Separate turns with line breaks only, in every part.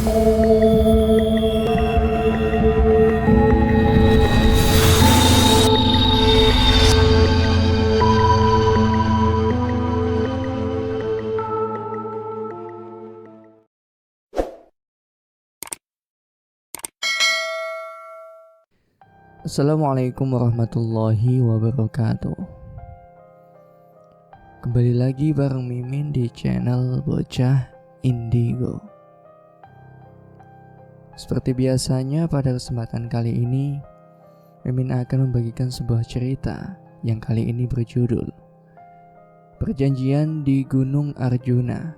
Assalamualaikum warahmatullahi wabarakatuh. Kembali lagi bareng Mimin di channel Bocah Indigo. Seperti biasanya pada kesempatan kali ini Mimin akan membagikan sebuah cerita yang kali ini berjudul Perjanjian di Gunung Arjuna.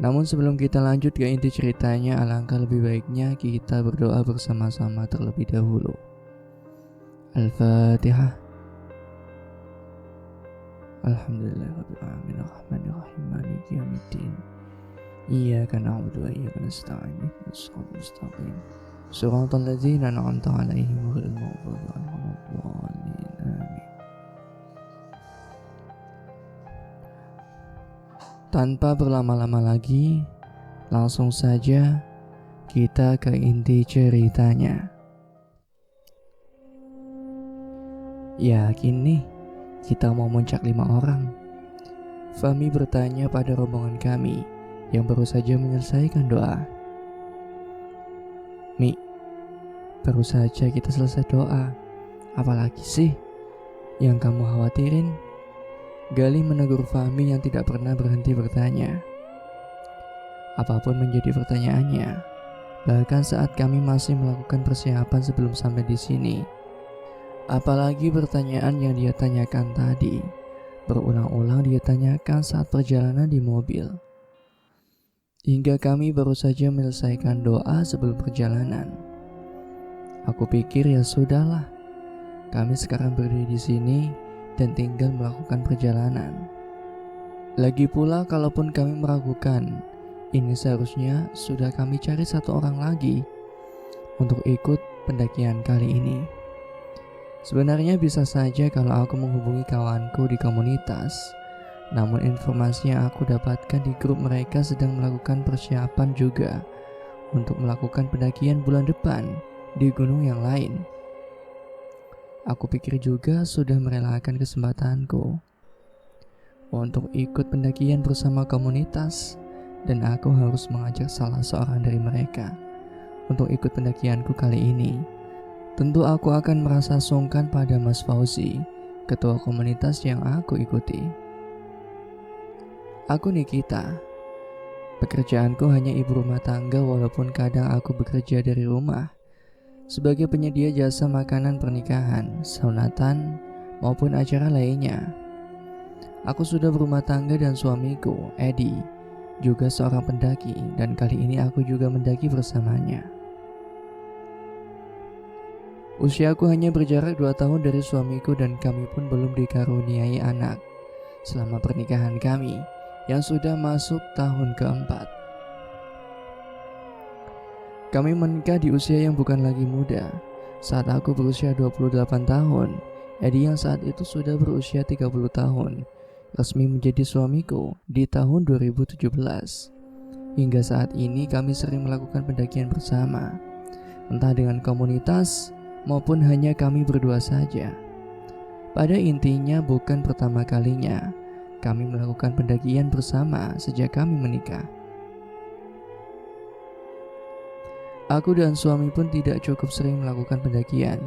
Namun sebelum kita lanjut ke inti ceritanya, alangkah lebih baiknya kita berdoa bersama-sama terlebih dahulu. Al-Fatihah. Alhamdulillahirrahmanirrahim, ar-Rahmanirrahim, maliki yaumiddin. Iyyaka na'budu wa iyyaka nasta'in, ihdinas siratal mustaqim. Shiratal ladzina an'amta 'alaihim ghairil maghdubi 'alaihim waladdallin. Amin. Tanpa berlama-lama lagi, langsung saja kita ke inti ceritanya. Yakin nih, kita mau muncak 5 orang? Fahmi bertanya pada rombongan kami yang baru saja menyelesaikan doa. Mi, baru saja kita selesai doa, apalagi sih yang kamu khawatirin? Galih menegur Fahmi yang tidak pernah berhenti bertanya. Apapun menjadi pertanyaannya, bahkan saat kami masih melakukan persiapan sebelum sampai di sini. Apalagi pertanyaan yang dia tanyakan tadi, berulang-ulang dia tanyakan saat perjalanan di mobil. Hingga kami baru saja menyelesaikan doa sebelum perjalanan. Aku pikir ya sudahlah, kami sekarang berdiri di sini dan tinggal melakukan perjalanan. Lagi pula kalaupun kami meragukan, ini seharusnya sudah kami cari 1 orang lagi untuk ikut pendakian kali ini. Sebenarnya bisa saja kalau aku menghubungi kawanku di komunitas, namun informasi yang aku dapatkan di grup mereka sedang melakukan persiapan juga untuk melakukan pendakian bulan depan di gunung yang lain. Aku pikir juga sudah merelakan kesempatanku untuk ikut pendakian bersama komunitas, dan aku harus mengajak salah seorang dari mereka untuk ikut pendakianku kali ini. Tentu aku akan merasa sungkan pada Mas Fauzi, ketua komunitas yang aku ikuti. Aku Nikita. Pekerjaanku hanya ibu rumah tangga walaupun kadang aku bekerja dari rumah sebagai penyedia jasa makanan pernikahan, sunatan, maupun acara lainnya. Aku sudah berumah tangga dan suamiku, Edi, juga seorang pendaki, dan kali ini aku juga mendaki bersamanya. Usiaku hanya berjarak 2 tahun dari suamiku dan kami pun belum dikaruniai anak selama pernikahan kami yang sudah masuk tahun keempat. Kami menikah di usia yang bukan lagi muda. Saat aku berusia 28 tahun, Edi yang saat itu sudah berusia 30 tahun, resmi menjadi suamiku di tahun 2017. Hingga saat ini kami sering melakukan pendakian bersama, entah dengan komunitas maupun hanya kami berdua saja. Pada intinya bukan pertama kalinya kami melakukan pendakian bersama sejak kami menikah. Aku dan suami pun tidak cukup sering melakukan pendakian.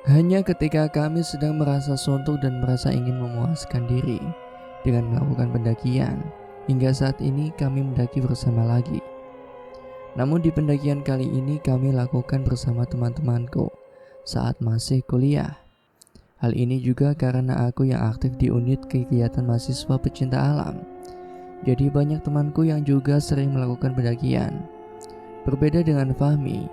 Hanya ketika kami sedang merasa suntuk dan merasa ingin memuaskan diri dengan melakukan pendakian, hingga saat ini kami mendaki bersama lagi. Namun di pendakian kali ini kami lakukan bersama teman-temanku saat masih kuliah. Hal ini juga karena aku yang aktif di unit kegiatan mahasiswa pecinta alam. Jadi banyak temanku yang juga sering melakukan pendakian. Berbeda dengan Fahmi,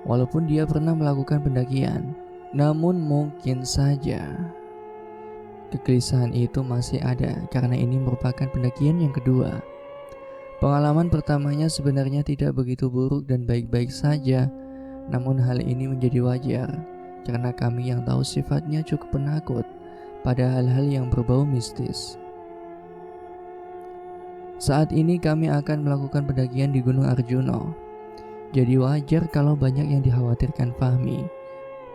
walaupun dia pernah melakukan pendakian, namun mungkin saja kegelisahan itu masih ada karena ini merupakan pendakian yang kedua. Pengalaman pertamanya sebenarnya tidak begitu buruk dan baik-baik saja, namun hal ini menjadi wajar karena kami yang tahu sifatnya cukup penakut pada hal-hal yang berbau mistis. Saat ini kami akan melakukan pendakian di Gunung Arjuno. Jadi wajar kalau banyak yang dikhawatirkan Fahmi.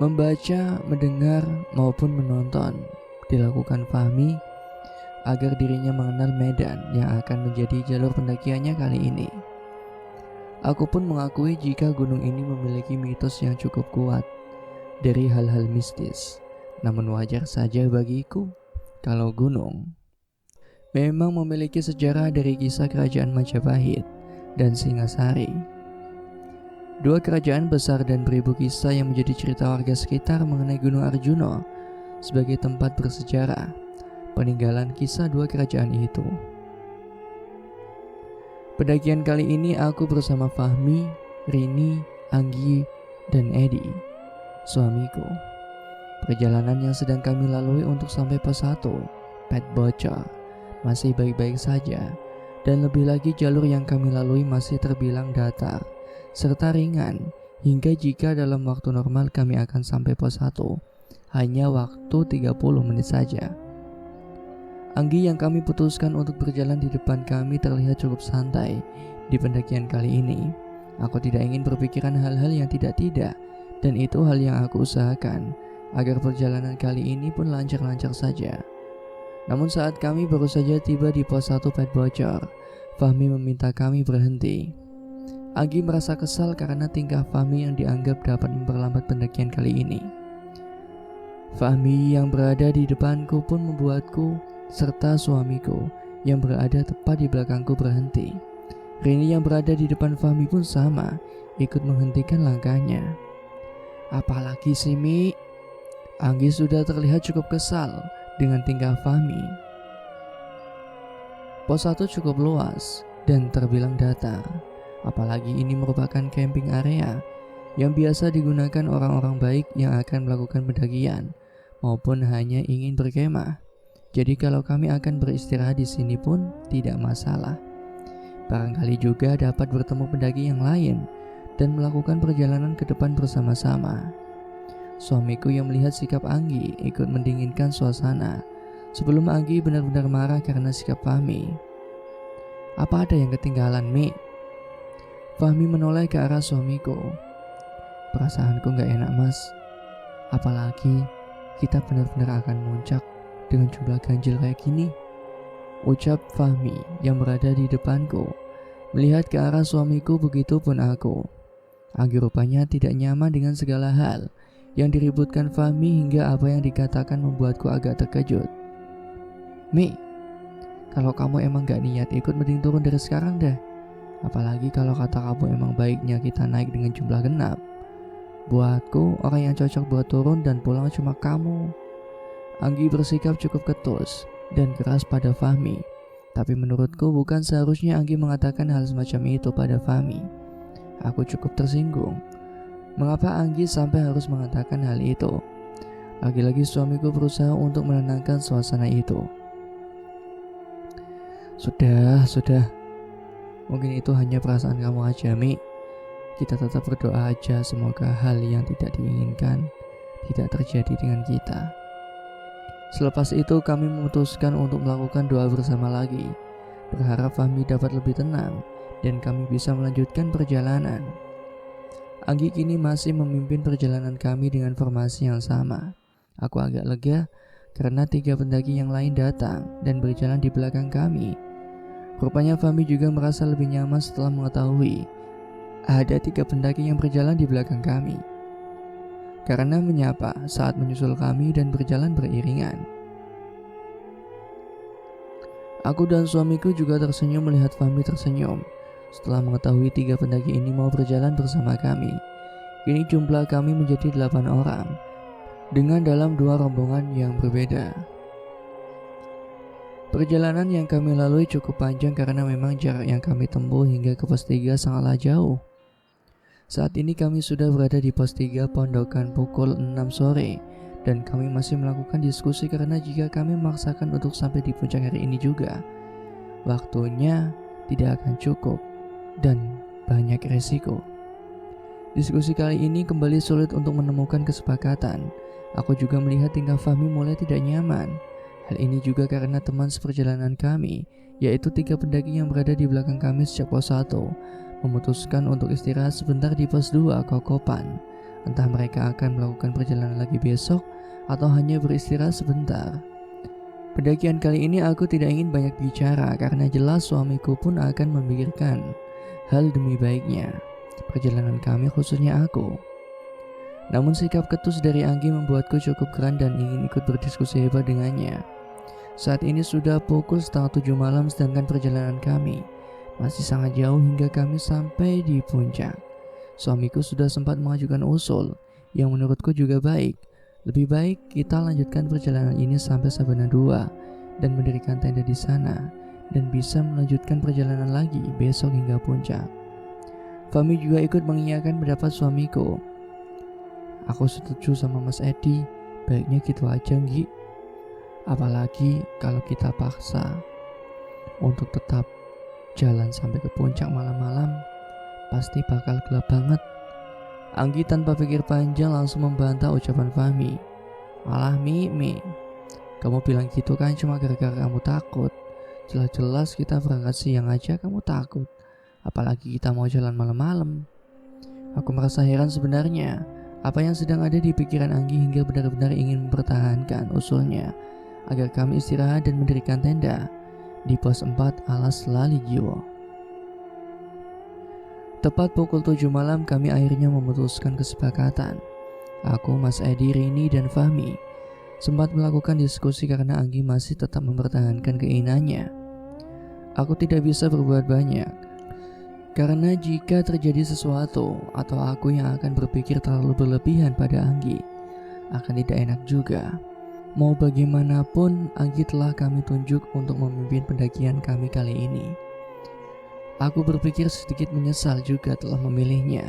Membaca, mendengar, maupun menonton dilakukan Fahmi agar dirinya mengenal medan yang akan menjadi jalur pendakiannya kali ini. Aku pun mengakui jika gunung ini memiliki mitos yang cukup kuat dari hal-hal mistis. Namun wajar saja bagiku kalau gunung memang memiliki sejarah dari kisah kerajaan Majapahit dan Singasari. Dua kerajaan besar dan beribu kisah yang menjadi cerita warga sekitar mengenai Gunung Arjuno sebagai tempat bersejarah peninggalan kisah dua kerajaan itu. Pendakian kali ini aku bersama Fahmi, Rini, Anggi, dan Edi, suamiku. Perjalanan yang sedang kami lalui untuk sampai pos 1, Pet Bocor, masih baik-baik saja, dan lebih lagi jalur yang kami lalui masih terbilang datar serta ringan, hingga jika dalam waktu normal kami akan sampai pos 1 hanya waktu 30 menit saja. Anggi yang kami putuskan untuk berjalan di depan kami terlihat cukup santai di pendakian kali ini. Aku tidak ingin berpikiran hal-hal yang tidak-tidak, dan itu hal yang aku usahakan agar perjalanan kali ini pun lancar-lancar saja. Namun saat kami baru saja tiba di pos 1 Pet Bocor, Fahmi meminta kami berhenti. Anggi merasa kesal karena tingkah Fahmi yang dianggap dapat memperlambat pendakian kali ini. Fahmi yang berada di depanku pun membuatku serta suamiku yang berada tepat di belakangku berhenti. Rini yang berada di depan Fahmi pun sama, ikut menghentikan langkahnya. Apalagi sih Mi? Anggi sudah terlihat cukup kesal dengan tingkah Fahmi. Pos 1 cukup luas dan terbilang datar. Apalagi ini merupakan camping area yang biasa digunakan orang-orang baik yang akan melakukan pendakian maupun hanya ingin berkemah. Jadi kalau kami akan beristirahat di sini pun tidak masalah. Barangkali juga dapat bertemu pendaki yang lain dan melakukan perjalanan ke depan bersama-sama. Suamiku yang melihat sikap Anggi ikut mendinginkan suasana sebelum Anggi benar-benar marah karena sikap Fahmi. Apa ada yang ketinggalan, Mi? Fahmi menoleh ke arah suamiku. Perasaanku gak enak, Mas. Apalagi kita benar-benar akan muncak dengan jumlah ganjil kayak gini, ucap Fahmi yang berada di depanku. Melihat ke arah suamiku, begitu pun aku. Anggi rupanya tidak nyaman dengan segala hal yang diributkan Fahmi hingga apa yang dikatakan membuatku agak terkejut. Mi, kalau kamu emang gak niat ikut, mending turun dari sekarang dah. Apalagi kalau kata kamu emang baiknya kita naik dengan jumlah genap. Buatku, orang yang cocok buat turun dan pulang cuma kamu. Anggi bersikap cukup ketus dan keras pada Fahmi. Tapi menurutku bukan seharusnya Anggi mengatakan hal semacam itu pada Fahmi. Aku cukup tersinggung. Mengapa Anggi sampai harus mengatakan hal itu? Lagi-lagi suamiku berusaha untuk menenangkan suasana itu. Sudah. Mungkin itu hanya perasaan kamu aja, Mi. Kita tetap berdoa aja semoga hal yang tidak diinginkan tidak terjadi dengan kita. Selepas itu kami memutuskan untuk melakukan doa bersama lagi, berharap Fahmi dapat lebih tenang dan kami bisa melanjutkan perjalanan. Anggi kini masih memimpin perjalanan kami dengan formasi yang sama. Aku agak lega karena 3 pendaki yang lain datang dan berjalan di belakang kami. Rupanya Fahmi juga merasa lebih nyaman setelah mengetahui ada 3 pendaki yang berjalan di belakang kami, karena menyapa saat menyusul kami dan berjalan beriringan. Aku dan suamiku juga tersenyum melihat Fahmi tersenyum setelah mengetahui 3 pendaki ini mau berjalan bersama kami. Kini jumlah kami menjadi 8 orang dengan dalam 2 rombongan yang berbeda. Perjalanan yang kami lalui cukup panjang karena memang jarak yang kami tempuh hingga ke pos 3 sangatlah jauh. Saat ini kami sudah berada di pos 3 Pondokan pukul 6 sore dan kami masih melakukan diskusi karena jika kami memaksakan untuk sampai di puncak hari ini juga, waktunya tidak akan cukup dan banyak resiko. Diskusi kali ini kembali sulit untuk menemukan kesepakatan. Aku juga melihat tingkah Fahmi mulai tidak nyaman. Hal ini juga karena teman seperjalanan kami, yaitu 3 pendaki yang berada di belakang kami sejak pos 1, memutuskan untuk istirahat sebentar di pos 2 Kokopan. Entah mereka akan melakukan perjalanan lagi besok atau hanya beristirahat sebentar. Pendakian kali ini aku tidak ingin banyak bicara karena jelas suamiku pun akan memikirkan hal demi baiknya perjalanan kami, khususnya aku. Namun sikap ketus dari Anggi membuatku cukup keren dan ingin ikut berdiskusi hebat dengannya. Saat ini sudah pukul setengah 7 malam sedangkan perjalanan kami masih sangat jauh hingga kami sampai di puncak. Suamiku sudah sempat mengajukan usul yang menurutku juga baik. Lebih baik kita lanjutkan perjalanan ini sampai Sabana 2 dan mendirikan tenda di sana dan bisa melanjutkan perjalanan lagi besok hingga puncak. Fahmi juga ikut mengiyakan pendapat suamiku. Aku setuju sama Mas Edi, baiknya gitu aja Nggi. Apalagi kalau kita paksa untuk tetap jalan sampai ke puncak malam-malam, pasti bakal gelap banget. Anggi tanpa pikir panjang langsung membantah ucapan Fahmi. Alah Mi, kamu bilang gitu kan cuma gara-gara kamu takut. Jelas-jelas kita berangkat siang aja kamu takut, apalagi kita mau jalan malam-malam. Aku merasa heran sebenarnya apa yang sedang ada di pikiran Anggi hingga benar-benar ingin mempertahankan usulnya agar kami istirahat dan mendirikan tenda di pos 4 Alas Lali Jiwo. Tepat pukul 7 malam kami akhirnya memutuskan kesepakatan. Aku, Mas Edi, Rini, dan Fahmi sempat melakukan diskusi karena Anggi masih tetap mempertahankan keinginannya. Aku tidak bisa berbuat banyak, karena jika terjadi sesuatu atau aku yang akan berpikir terlalu berlebihan pada Anggi, akan tidak enak juga. Mau bagaimanapun, Anggi telah kami tunjuk untuk memimpin pendakian kami kali ini. Aku berpikir sedikit menyesal juga telah memilihnya.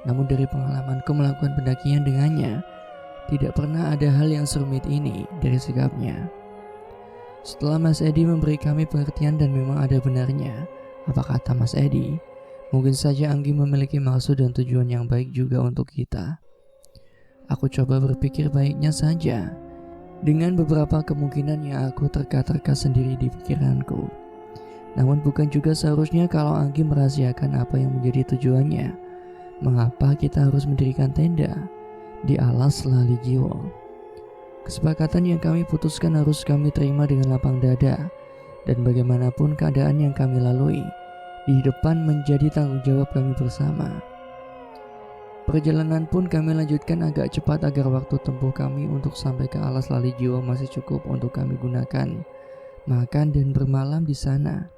Namun dari pengalamanku melakukan pendakian dengannya, tidak pernah ada hal yang serumit ini dari sikapnya. Setelah Mas Edi memberi kami pengertian dan memang ada benarnya, apa kata Mas Edi, mungkin saja Anggi memiliki maksud dan tujuan yang baik juga untuk kita. Aku coba berpikir baiknya saja, dengan beberapa kemungkinan yang aku terka-terka sendiri di pikiranku. Namun bukan juga seharusnya kalau Anggi merahasiakan apa yang menjadi tujuannya. Mengapa kita harus mendirikan tenda di Alas Lali Jiwo? Kesepakatan yang kami putuskan harus kami terima dengan lapang dada, dan bagaimanapun keadaan yang kami lalui, di depan menjadi tanggung jawab kami bersama. Perjalanan pun kami lanjutkan agak cepat agar waktu tempuh kami untuk sampai ke Alas Lali Jiwo masih cukup untuk kami gunakan makan dan bermalam di sana.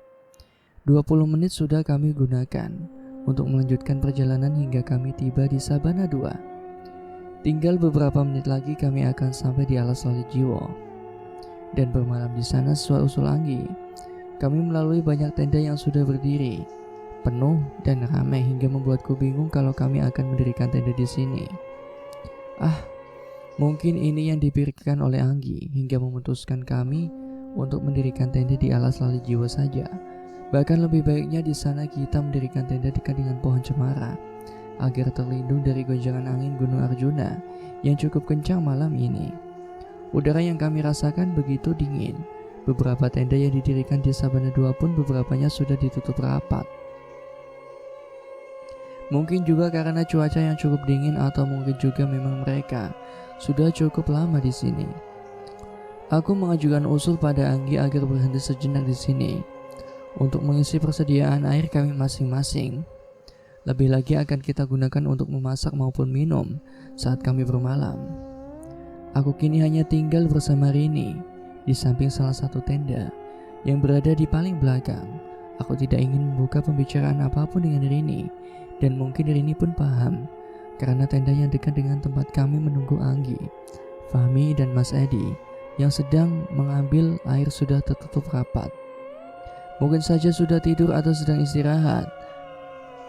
20 menit sudah kami gunakan untuk melanjutkan perjalanan hingga kami tiba di Sabana 2. Tinggal beberapa menit lagi kami akan sampai di Alas Lali Jiwo dan bermalam di sana sesuai usul Anggi. Kami melalui banyak tenda yang sudah berdiri, penuh dan ramai hingga membuatku bingung kalau kami akan mendirikan tenda di sini. Mungkin ini yang dipikirkan oleh Anggi hingga memutuskan kami untuk mendirikan tenda di Alas Lali Jiwo saja. Bahkan lebih baiknya di sana kita mendirikan tenda dekat dengan pohon cemara agar terlindung dari gonjangan angin Gunung Arjuna yang cukup kencang malam ini. Udara yang kami rasakan begitu dingin. Beberapa tenda yang didirikan di Sabana 2 pun beberapanya sudah ditutup rapat. Mungkin juga karena cuaca yang cukup dingin atau mungkin juga memang mereka sudah cukup lama di sini. Aku mengajukan usul pada Anggi agar berhenti sejenak di sini untuk mengisi persediaan air kami masing-masing. Lebih lagi akan kita gunakan untuk memasak maupun minum saat kami bermalam. Aku kini hanya tinggal bersama Rini di samping salah satu tenda yang berada di paling belakang. Aku tidak ingin membuka pembicaraan apapun dengan Rini, dan mungkin Rini pun paham karena tenda yang dekat dengan tempat kami menunggu Anggi, Fahmi, dan Mas Edi yang sedang mengambil air sudah tertutup rapat. Mungkin saja sudah tidur atau sedang istirahat.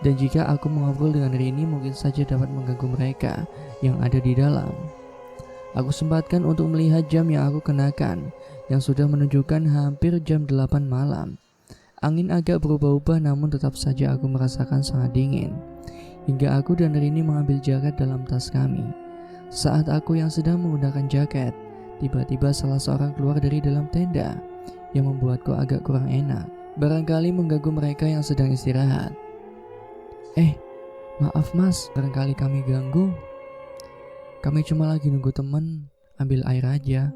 Dan jika aku mengobrol dengan Rini, mungkin saja dapat mengganggu mereka yang ada di dalam. Aku sempatkan untuk melihat jam yang aku kenakan, yang sudah menunjukkan hampir jam 8 malam. Angin agak berubah-ubah, namun tetap saja aku merasakan sangat dingin. Hingga aku dan Rini mengambil jaket dalam tas kami. Saat aku yang sedang menggunakan jaket, Tiba-tiba salah seorang keluar dari dalam tenda yang membuatku agak kurang enak. Barangkali mengganggu mereka yang sedang istirahat. Maaf mas, barangkali kami ganggu. Kami cuma lagi nunggu teman, ambil air aja.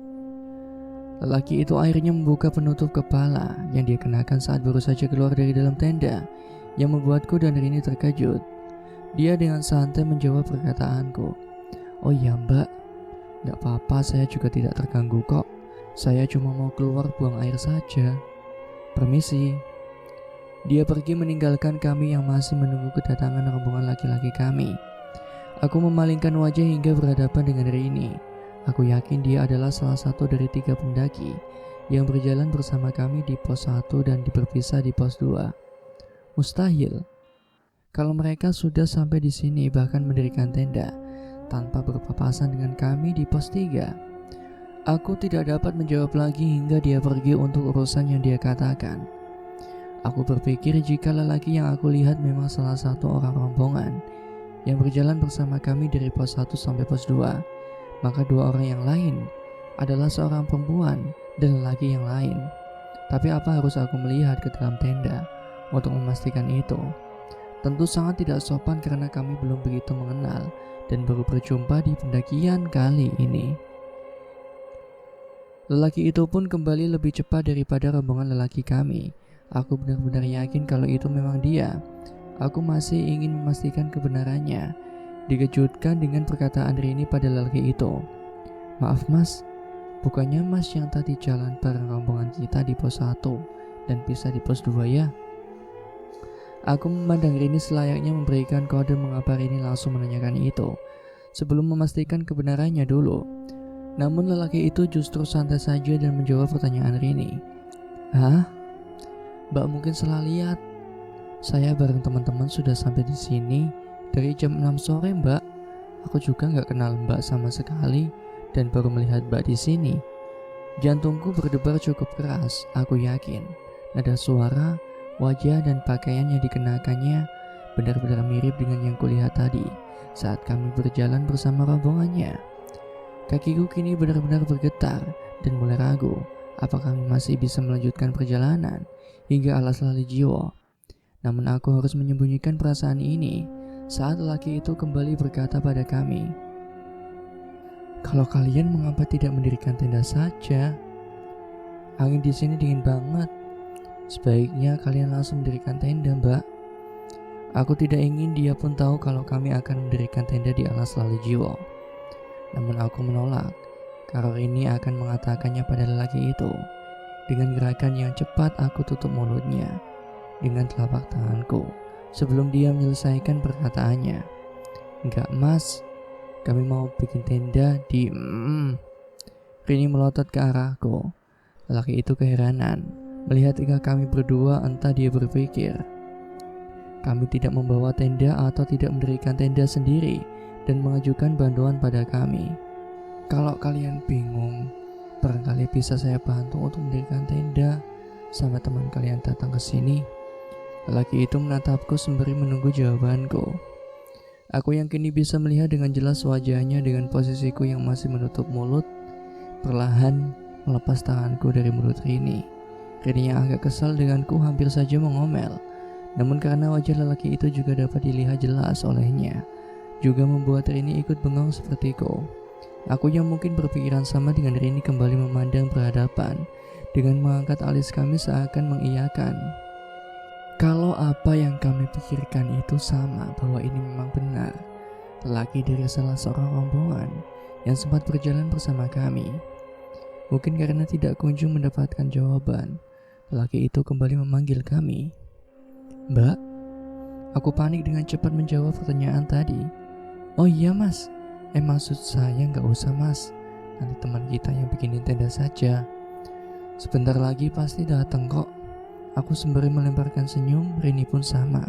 Lelaki itu akhirnya membuka penutup kepala yang dia kenakan saat baru saja keluar dari dalam tenda, yang membuatku dan Rini terkejut. Dia dengan santai menjawab perkataanku. Oh iya mbak, gak apa-apa, saya juga tidak terganggu kok. Saya cuma mau keluar buang air saja. Permisi. Dia pergi meninggalkan kami yang masih menunggu kedatangan rombongan laki-laki kami. Aku memalingkan wajah hingga berhadapan dengan Rini. Aku yakin dia adalah salah satu dari 3 pendaki yang berjalan bersama kami di pos 1 dan berpisah di pos 2. Mustahil kalau mereka sudah sampai di sini bahkan mendirikan tenda tanpa berpapasan dengan kami di pos 3. Aku tidak dapat menjawab lagi hingga dia pergi untuk urusan yang dia katakan. Aku berpikir jika lelaki yang aku lihat memang salah satu orang rombongan yang berjalan bersama kami dari pos 1 sampai pos 2, maka 2 orang yang lain adalah seorang perempuan dan lelaki yang lain. Tapi apa harus aku melihat ke dalam tenda untuk memastikan itu? Tentu sangat tidak sopan karena kami belum begitu mengenal dan baru berjumpa di pendakian kali ini. Lelaki itu pun kembali lebih cepat daripada rombongan lelaki kami. Aku benar-benar yakin kalau itu memang dia. Aku masih ingin memastikan kebenarannya. Dikejutkan dengan perkataan Rini pada lelaki itu. Maaf mas, bukannya mas yang tadi jalan bareng rombongan kita di pos 1 dan pisah di pos 2 ya? Aku memandang Rini selayaknya memberikan kode mengapa Rini langsung menanyakan itu sebelum memastikan kebenarannya dulu. Namun lelaki itu justru santai saja dan menjawab pertanyaan Rini. Hah? Mbak mungkin salah lihat. Saya bareng teman-teman sudah sampai di sini dari jam 6 sore mbak. Aku juga gak kenal mbak sama sekali dan baru melihat mbak di sini. Jantungku berdebar cukup keras, aku yakin. Nada suara, wajah dan pakaian yang dikenakannya benar-benar mirip dengan yang kulihat tadi saat kami berjalan bersama rombongannya. Kakiku kini benar-benar bergetar dan mulai ragu apakah kami masih bisa melanjutkan perjalanan hingga alas lali jiwa. Namun aku harus menyembunyikan perasaan ini saat lelaki itu kembali berkata pada kami, kalau kalian mengapa tidak mendirikan tenda saja? Angin di sini dingin banget. Sebaiknya kalian langsung mendirikan tenda, mbak. Aku tidak ingin dia pun tahu kalau kami akan mendirikan tenda di alas lali jiwa. Namun aku menolak, karena ini akan mengatakannya pada lelaki itu. Dengan gerakan yang cepat aku tutup mulutnya dengan telapak tanganku sebelum dia menyelesaikan perkataannya. Enggak mas, kami mau bikin tenda di Rini melotot ke arahku. Lelaki itu keheranan melihat tingkah kami berdua, entah dia berpikir kami tidak membawa tenda atau tidak mendirikan tenda sendiri dan mengajukan bantuan pada kami. Kalau kalian bingung, barangkali bisa saya bantu untuk mendirikan tenda sampai teman kalian datang ke sini. Lelaki itu menatapku sembari menunggu jawabanku. Aku yang kini bisa melihat dengan jelas wajahnya dengan posisiku yang masih menutup mulut, perlahan melepas tanganku dari mulut Rini. Rini yang agak kesal denganku hampir saja mengomel. Namun karena wajah lelaki itu juga dapat dilihat jelas olehnya, juga membuat Rini ikut bengong sepertiku. Aku yang mungkin berpikiran sama dengan Rini kembali memandang berhadapan dengan mengangkat alis kami seakan mengiyakan. Kalau apa yang kami pikirkan itu sama, bahwa ini memang benar, lelaki dari salah seorang rombongan yang sempat berjalan bersama kami. Mungkin karena tidak kunjung mendapatkan jawaban, lelaki itu kembali memanggil kami. Mbak, aku panik dengan cepat menjawab pertanyaan tadi. Oh iya mas, maksud saya gak usah mas, nanti teman kita yang bikinin tenda saja. Sebentar lagi pasti datang kok. Aku sembari melemparkan senyum, Rini pun sama,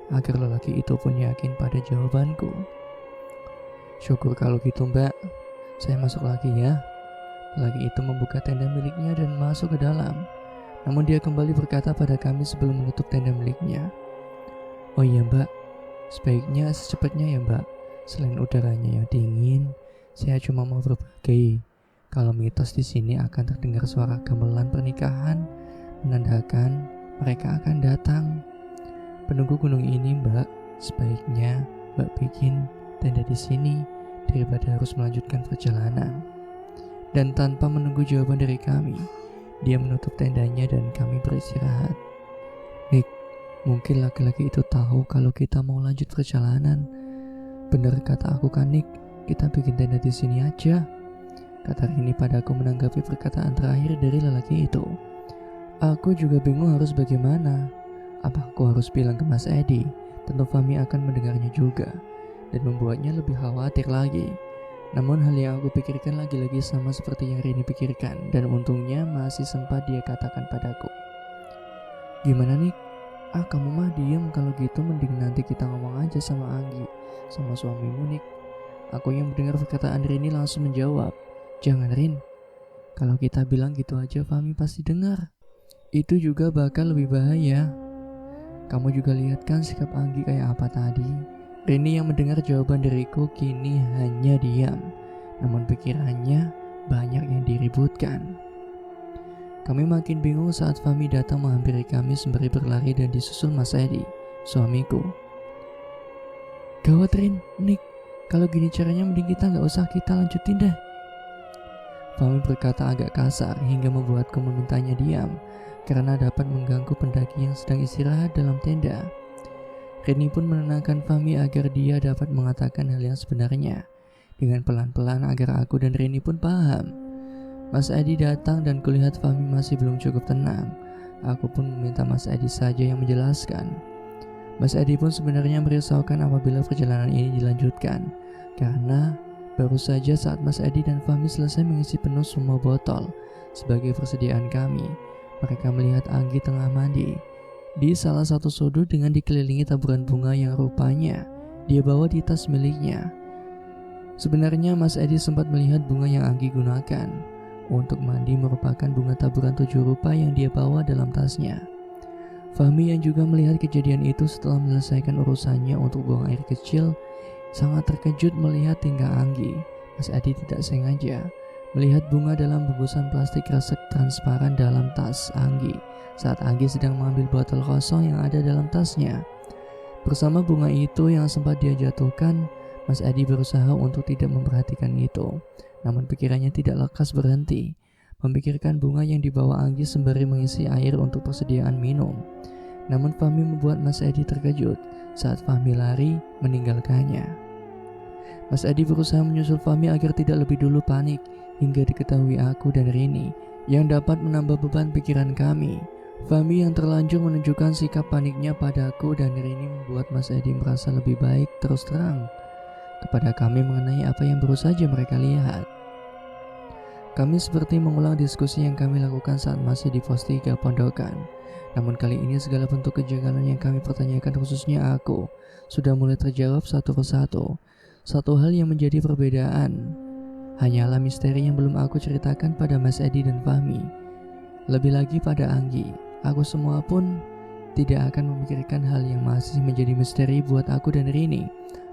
agar lelaki itu pun yakin pada jawabanku. Syukur kalau gitu mbak, saya masuk lagi ya. Lelaki itu membuka tenda miliknya dan masuk ke dalam. Namun dia kembali berkata pada kami sebelum menutup tenda miliknya. Oh iya mbak, sebaiknya secepatnya ya mbak. Selain udaranya yang dingin, saya cuma mau berbagi. Kalau mitos di sini akan terdengar suara gamelan pernikahan, menandakan mereka akan datang. Penunggu gunung ini, Mbak, sebaiknya Mbak bikin tenda di sini daripada harus melanjutkan perjalanan. Dan tanpa menunggu jawaban dari kami, dia menutup tendanya dan kami beristirahat. Nick, mungkin laki-laki itu tahu kalau kita mau lanjut perjalanan. Bener kata aku kan, Nick, kita bikin tenda di sini aja, kata Rini padaku menanggapi perkataan terakhir dari lelaki itu. Aku juga bingung harus bagaimana. Apa aku harus bilang ke Mas Edi? Tentu Fahmi akan mendengarnya juga dan membuatnya lebih khawatir lagi. Namun hal yang aku pikirkan lagi-lagi sama seperti yang Rini pikirkan, dan untungnya masih sempat dia katakan padaku. Gimana Nick? Kamu mah diem, kalau gitu mending nanti kita ngomong aja sama Anggi, sama suamimu Nick. Aku yang mendengar perkataan Rini langsung menjawab, jangan Rin, kalau kita bilang gitu aja Fahmi pasti dengar. Itu juga bakal lebih bahaya. Kamu juga lihat kan sikap Anggi kayak apa tadi. Rini yang mendengar jawaban dariku kini hanya diam, namun pikirannya banyak yang diributkan. Kami makin bingung saat Fahmi datang menghampiri kami sembari berlari dan disusul Mas Edi, suamiku. Gawat Rin, Nick, kalau gini caranya mending kita gak usah kita lanjutin deh. Fahmi berkata agak kasar hingga membuatku memintanya diam, karena dapat mengganggu pendaki yang sedang istirahat dalam tenda. Rini pun menenangkan Fahmi agar dia dapat mengatakan hal yang sebenarnya dengan pelan-pelan agar aku dan Rini pun paham. Mas Edi datang dan kulihat Fahmi masih belum cukup tenang. Aku pun meminta Mas Edi saja yang menjelaskan. Mas Edi pun sebenarnya merisaukan apabila perjalanan ini dilanjutkan, karena baru saja saat Mas Edi dan Fahmi selesai mengisi penuh semua botol sebagai persediaan kami, mereka melihat Anggi tengah mandi di salah satu sudut dengan dikelilingi taburan bunga yang rupanya dia bawa di tas miliknya. Sebenarnya Mas Edi sempat melihat bunga yang Anggi gunakan untuk mandi merupakan bunga taburan 7 rupa yang dia bawa dalam tasnya. Fahmi yang juga melihat kejadian itu setelah menyelesaikan urusannya untuk buang air kecil sangat terkejut melihat tingkah Anggi. Mas Edi tidak sengaja melihat bunga dalam bungkusan plastik resek transparan dalam tas Anggi saat Anggi sedang mengambil botol kosong yang ada dalam tasnya. Bersama bunga itu yang sempat dia jatuhkan, Mas Edi berusaha untuk tidak memperhatikan itu. Namun pikirannya tidak lekas berhenti memikirkan bunga yang dibawa Anggi sembari mengisi air untuk persediaan minum. Namun Fahmi membuat Mas Edi terkejut saat Fahmi lari meninggalkannya. Mas Edi berusaha menyusul Fahmi agar tidak lebih dulu panik hingga diketahui aku dan Rini yang dapat menambah beban pikiran kami. Fahmi yang terlanjur menunjukkan sikap paniknya padaku dan Rini membuat Mas Edi merasa lebih baik terus terang kepada kami mengenai apa yang baru saja mereka lihat. Kami seperti mengulang diskusi yang kami lakukan saat masih di pos 3 pondokan. Namun kali ini segala bentuk kejanggalan yang kami pertanyakan, khususnya aku, sudah mulai terjawab satu persatu. Satu hal yang menjadi perbedaan hanyalah misteri yang belum aku ceritakan pada Mas Edi dan Fahmi. Lebih lagi pada Anggi. Aku semua pun tidak akan memikirkan hal yang masih menjadi misteri buat aku dan Rini.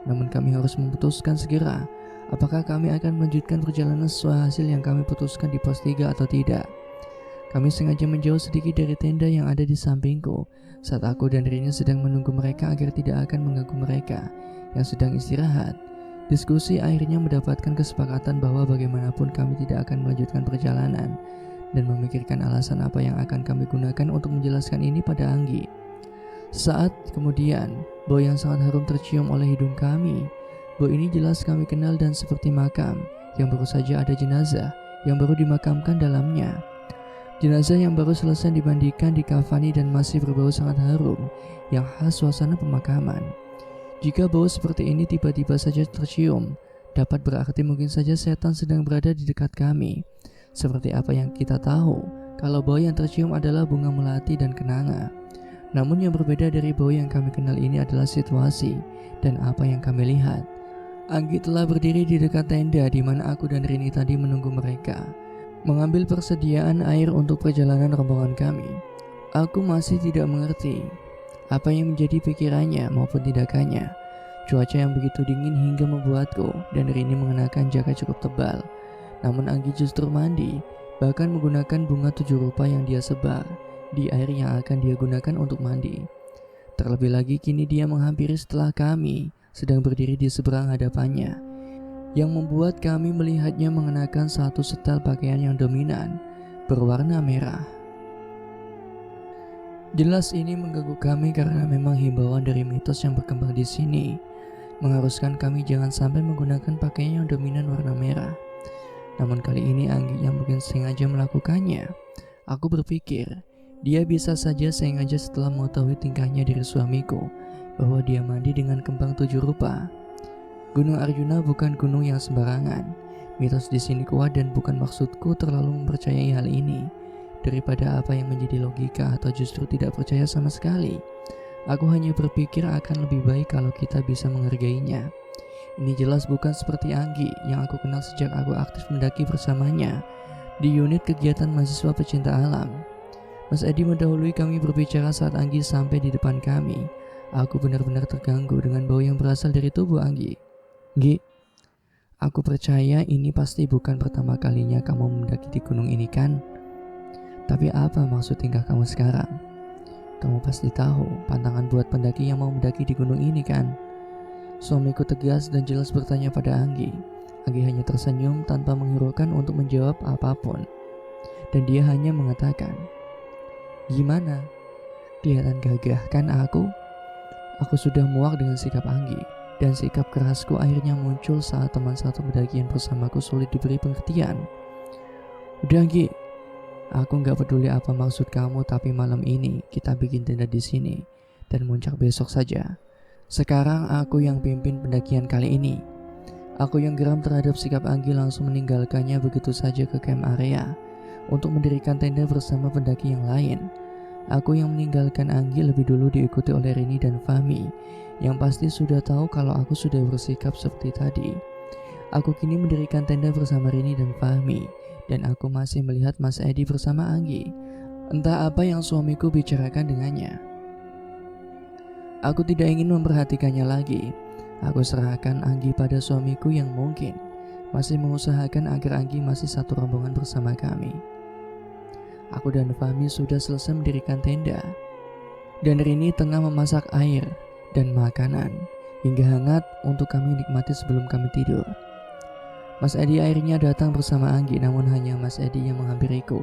Namun kami harus memutuskan segera apakah kami akan melanjutkan perjalanan sesuai hasil yang kami putuskan di pos 3 atau tidak. Kami sengaja menjauh sedikit dari tenda yang ada di sampingku saat aku dan Rini sedang menunggu mereka agar tidak akan mengganggu mereka yang sedang istirahat. Diskusi akhirnya mendapatkan kesepakatan bahwa bagaimanapun kami tidak akan melanjutkan perjalanan dan memikirkan alasan apa yang akan kami gunakan untuk menjelaskan ini pada Anggi. Saat kemudian, bau yang sangat harum tercium oleh hidung kami. Bau ini jelas kami kenal dan seperti makam yang baru saja ada jenazah yang baru dimakamkan dalamnya. Jenazah yang baru selesai dimandikan, dikafani dan masih berbau sangat harum yang khas suasana pemakaman. Jika bau seperti ini tiba-tiba saja tercium, dapat berarti mungkin saja setan sedang berada di dekat kami. Seperti apa yang kita tahu, kalau bau yang tercium adalah bunga melati dan kenanga. Namun yang berbeda dari bau yang kami kenal ini adalah situasi dan apa yang kami lihat. Anggi telah berdiri di dekat tenda di mana aku dan Rini tadi menunggu mereka, mengambil persediaan air untuk perjalanan rombongan kami. Aku masih tidak mengerti apa yang menjadi pikirannya maupun tindakannya. Cuaca yang begitu dingin hingga membuatku dan Rini mengenakan jaket cukup tebal. Namun Anggi justru mandi, bahkan menggunakan bunga 7 rupa yang dia sebar di air yang akan dia gunakan untuk mandi. Terlebih lagi kini dia menghampiri setelah kami sedang berdiri di seberang hadapannya, yang membuat kami melihatnya mengenakan satu setel pakaian yang dominan berwarna merah. Jelas ini mengganggu kami karena memang himbauan dari mitos yang berkembang di sini mengharuskan kami jangan sampai menggunakan pakaian yang dominan warna merah. Namun kali ini Anggi yang mungkin sengaja melakukannya. Aku berpikir dia bisa saja sengaja setelah mengetahui tingkahnya dari suamiku bahwa dia mandi dengan kembang 7 rupa. Gunung Arjuna bukan gunung yang sembarangan. Mitos di sini kuat dan bukan maksudku terlalu mempercayai hal ini daripada apa yang menjadi logika atau justru tidak percaya sama sekali. Aku hanya berpikir akan lebih baik kalau kita bisa menghargainya. Ini jelas bukan seperti Anggi yang aku kenal sejak aku aktif mendaki bersamanya di unit kegiatan mahasiswa pecinta alam. Mas Edi mendahului kami berbicara saat Anggi sampai di depan kami. Aku benar-benar terganggu dengan bau yang berasal dari tubuh Anggi. Gi, aku percaya ini pasti bukan pertama kalinya kamu mendaki di gunung ini kan? Tapi apa maksud tingkah kamu sekarang? Kamu pasti tahu pantangan buat pendaki yang mau mendaki di gunung ini kan? Suamiku tegas dan jelas bertanya pada Anggi. Anggi hanya tersenyum tanpa menghiraukan untuk menjawab apapun. Dan dia hanya mengatakan, "Gimana? Kelihatan gagah kan aku?" Aku sudah muak dengan sikap Anggi, dan sikap kerasku akhirnya muncul saat teman satu pendakian bersamaku sulit diberi pengertian. "Udah Anggi, aku gak peduli apa maksud kamu, tapi malam ini kita bikin tenda di sini dan muncak besok saja. Sekarang aku yang pimpin pendakian kali ini." Aku yang geram terhadap sikap Anggi langsung meninggalkannya begitu saja ke camp area untuk mendirikan tenda bersama pendaki yang lain. Aku yang meninggalkan Anggi lebih dulu diikuti oleh Rini dan Fahmi yang pasti sudah tahu kalau aku sudah bersikap seperti tadi. Aku kini mendirikan tenda bersama Rini dan Fahmi, dan aku masih melihat Mas Edi bersama Anggi. Entah apa yang suamiku bicarakan dengannya. Aku tidak ingin memperhatikannya lagi. Aku serahkan Anggi pada suamiku yang mungkin masih mengusahakan agar Anggi masih satu rombongan bersama kami. Aku dan Fahmi sudah selesai mendirikan tenda, dan Rini tengah memasak air dan makanan hingga hangat untuk kami nikmati sebelum kami tidur. Mas Edi akhirnya datang bersama Anggi, namun hanya Mas Edi yang menghampiriku.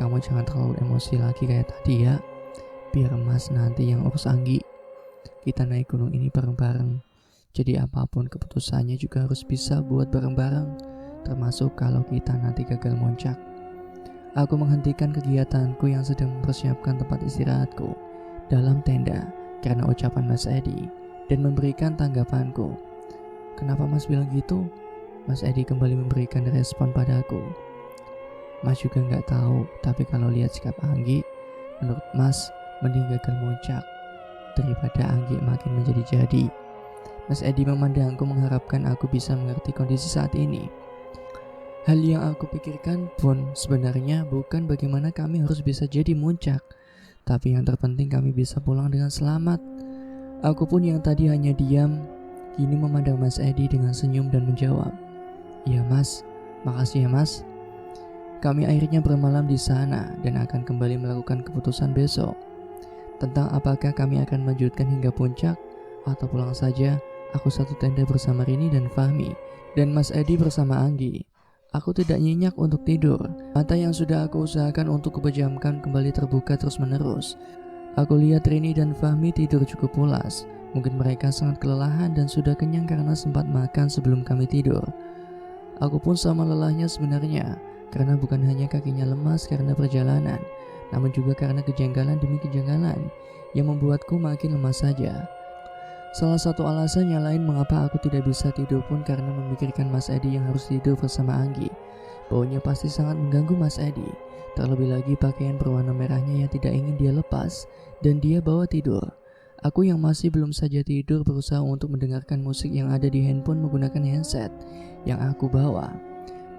"Kamu jangan terlalu emosi lagi kayak tadi ya. Biar Mas nanti yang urus Anggi. Kita naik gunung ini bareng-bareng. Jadi apapun keputusannya juga harus bisa buat bareng-bareng, termasuk kalau kita nanti gagal muncak." Aku menghentikan kegiatanku yang sedang mempersiapkan tempat istirahatku dalam tenda karena ucapan Mas Edi dan memberikan tanggapanku. "Kenapa Mas bilang gitu?" Mas Edi kembali memberikan respon padaku. "Mas juga gak tahu, tapi kalau lihat sikap Anggi, menurut Mas mending gagal muncak daripada Anggi makin menjadi-jadi." Mas Edi memandangku mengharapkan aku bisa mengerti kondisi saat ini. Hal yang aku pikirkan pun sebenarnya bukan bagaimana kami harus bisa jadi muncak, tapi yang terpenting kami bisa pulang dengan selamat. Aku pun yang tadi hanya diam, kini memandang Mas Edi dengan senyum dan menjawab, "Iya Mas, makasih ya Mas." Kami akhirnya bermalam di sana dan akan kembali melakukan keputusan besok tentang apakah kami akan melanjutkan hingga puncak atau pulang saja. Aku satu tenda bersama Rini dan Fahmi, dan Mas Edi bersama Anggi. Aku tidak nyenyak untuk tidur. Mata yang sudah aku usahakan untuk kupejamkan kembali terbuka terus-menerus. Aku lihat Rini dan Fahmi tidur cukup pulas. Mungkin mereka sangat kelelahan dan sudah kenyang karena sempat makan sebelum kami tidur. Aku pun sama lelahnya sebenarnya, karena bukan hanya kakinya lemas karena perjalanan, namun juga karena kejanggalan demi kejanggalan yang membuatku makin lemas saja. Salah satu alasan yang lain mengapa aku tidak bisa tidur pun karena memikirkan Mas Edi yang harus tidur bersama Anggi. Baunya pasti sangat mengganggu Mas Edi. Terlebih lagi pakaian berwarna merahnya yang tidak ingin dia lepas dan dia bawa tidur. Aku yang masih belum saja tidur berusaha untuk mendengarkan musik yang ada di handphone menggunakan headset yang aku bawa.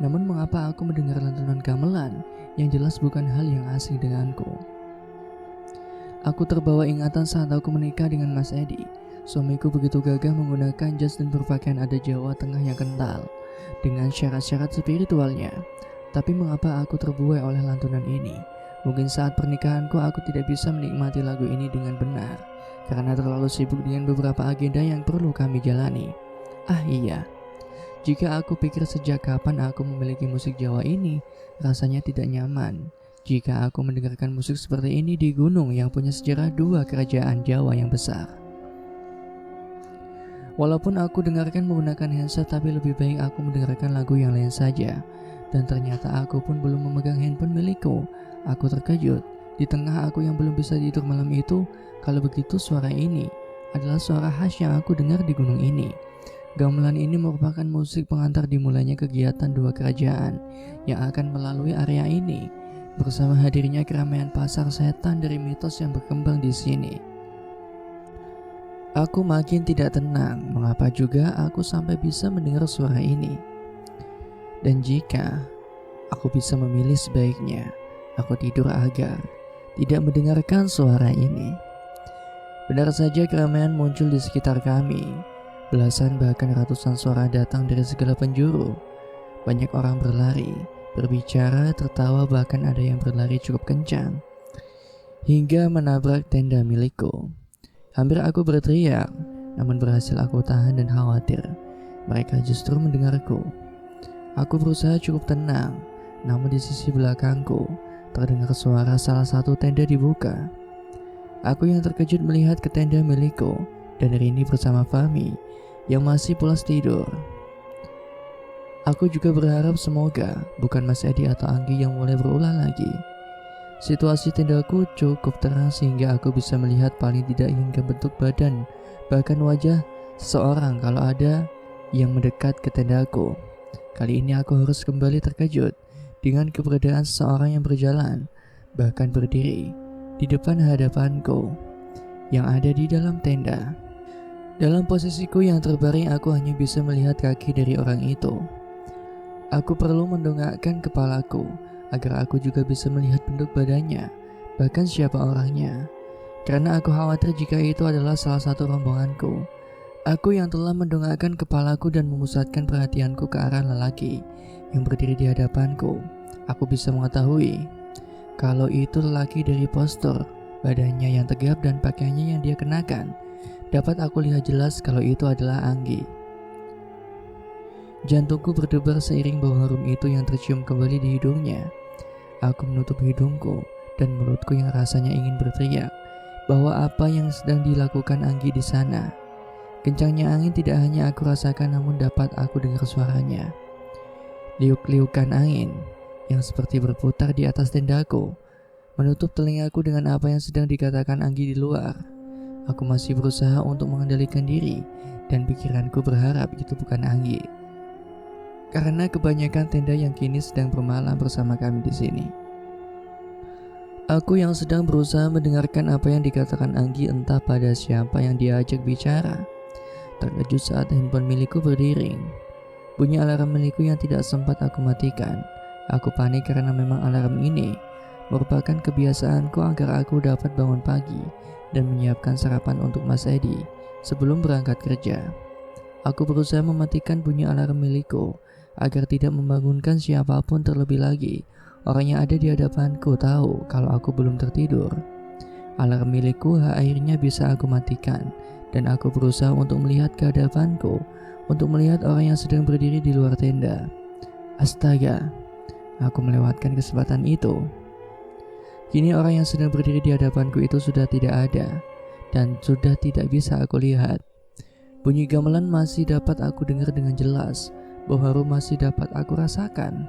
Namun mengapa aku mendengar lantunan gamelan yang jelas bukan hal yang asing denganku. Aku terbawa ingatan saat aku menikah dengan Mas Edi. Suamiku begitu gagah menggunakan jas dan berpakaian adat Jawa Tengah yang kental. dengan syarat-syarat spiritualnya. Tapi mengapa aku terbuai oleh lantunan ini? Mungkin saat pernikahanku aku tidak bisa menikmati lagu ini dengan benar, karena terlalu sibuk dengan beberapa agenda yang perlu kami jalani. Ah iya, jika aku pikir sejak kapan aku memiliki musik Jawa ini, rasanya tidak nyaman. Jika aku mendengarkan musik seperti ini di gunung yang punya sejarah dua kerajaan Jawa yang besar. Walaupun aku dengarkan menggunakan handset, tapi lebih baik aku mendengarkan lagu yang lain saja. Dan ternyata aku pun belum memegang handphone milikku. Aku terkejut, di tengah aku yang belum bisa tidur malam itu, kalau begitu suara ini adalah suara khas yang aku dengar di gunung ini. Gamelan ini merupakan musik pengantar dimulainya kegiatan dua kerajaan yang akan melalui area ini, bersama hadirnya keramaian pasar setan dari mitos yang berkembang di sini. Aku makin tidak tenang, mengapa juga aku sampai bisa mendengar suara ini. Dan jika aku bisa memilih, sebaiknya aku tidur agar tidak mendengarkan suara ini. Benar saja keramaian muncul di sekitar kami. Belasan bahkan ratusan suara datang dari segala penjuru. Banyak orang berlari, berbicara, tertawa, bahkan ada yang berlari cukup kencang hingga menabrak tenda milikku. Hampir aku berteriak, namun berhasil aku tahan dan khawatir mereka justru mendengarku. Aku berusaha cukup tenang, namun di sisi belakangku terdengar suara salah satu tenda dibuka. Aku yang terkejut melihat ke tenda milikku dan Rini bersama Fahmi yang masih pulas tidur. Aku juga berharap semoga bukan Mas Edi atau Anggi yang mulai berulah lagi. Situasi tendaku cukup terang sehingga aku bisa melihat paling tidak hingga bentuk badan, bahkan wajah seseorang kalau ada yang mendekat ke tendaku. Kali ini aku harus kembali terkejut dengan keberadaan seseorang yang berjalan, bahkan berdiri di depan hadapanku yang ada di dalam tenda. Dalam posisiku yang terbaring, aku hanya bisa melihat kaki dari orang itu. Aku perlu mendongakkan kepalaku agar aku juga bisa melihat bentuk badannya, bahkan siapa orangnya, karena aku khawatir jika itu adalah salah satu rombonganku. Aku yang telah mendongakkan kepalaku dan memusatkan perhatianku ke arah lelaki yang berdiri di hadapanku. Aku bisa mengetahui kalau itu lelaki dari postur badannya yang tegap dan pakaiannya yang dia kenakan. Dapat aku lihat jelas kalau itu adalah Anggi. Jantungku berdebar seiring bau harum itu yang tercium kembali di hidungnya. Aku menutup hidungku dan mulutku yang rasanya ingin berteriak bahwa apa yang sedang dilakukan Anggi di sana. Kencangnya angin tidak hanya aku rasakan, namun dapat aku dengar suaranya. Liuk-liukan angin yang seperti berputar di atas tendaku menutup telingaku dengan apa yang sedang dikatakan Anggi di luar. Aku masih berusaha untuk mengendalikan diri dan pikiranku berharap itu bukan Anggi, karena kebanyakan tenda yang kini sedang bermalam bersama kami di sini. Aku yang sedang berusaha mendengarkan apa yang dikatakan Anggi entah pada siapa yang diajak bicara. Terkejut saat handphone milikku berdering. Bunyi alarm milikku yang tidak sempat aku matikan. Aku panik karena memang alarm ini merupakan kebiasaanku agar aku dapat bangun pagi dan menyiapkan sarapan untuk Mas Edi sebelum berangkat kerja. Aku berusaha mematikan bunyi alarm milikku agar tidak membangunkan siapapun, terlebih lagi orang yang ada di hadapanku tahu kalau aku belum tertidur. Alarm milikku akhirnya bisa aku matikan dan aku berusaha untuk melihat ke hadapanku, untuk melihat orang yang sedang berdiri di luar tenda. Astaga, aku melewatkan kesempatan itu. Kini orang yang sedang berdiri di hadapanku itu sudah tidak ada dan sudah tidak bisa aku lihat. Bunyi gamelan masih dapat aku dengar dengan jelas, bau harum masih dapat aku rasakan.